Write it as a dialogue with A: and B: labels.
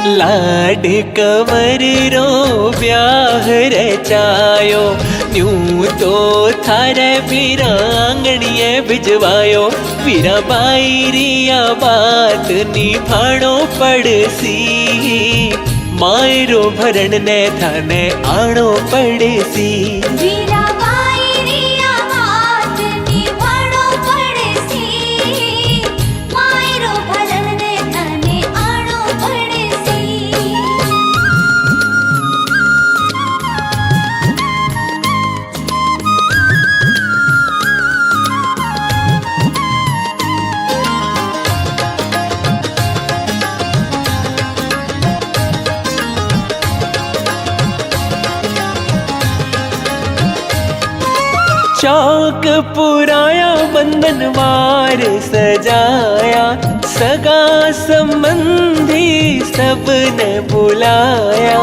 A: लाड कंवर रो ब्याह रचायो, न्यू तो थारे वीरा आंगणिये भिजवायो। वीरा बाई रिया बात निभाणो पड़सी, मायरो भरण ने थाने आणो पड़सी।
B: वीरा बाई रिया बात निभाणो पड़सी, मायरो भरण ने थाने आणो पड़सी।
A: चौक पुराया बंधनवार सजाया, सगा संबंधी सबने बुलाया।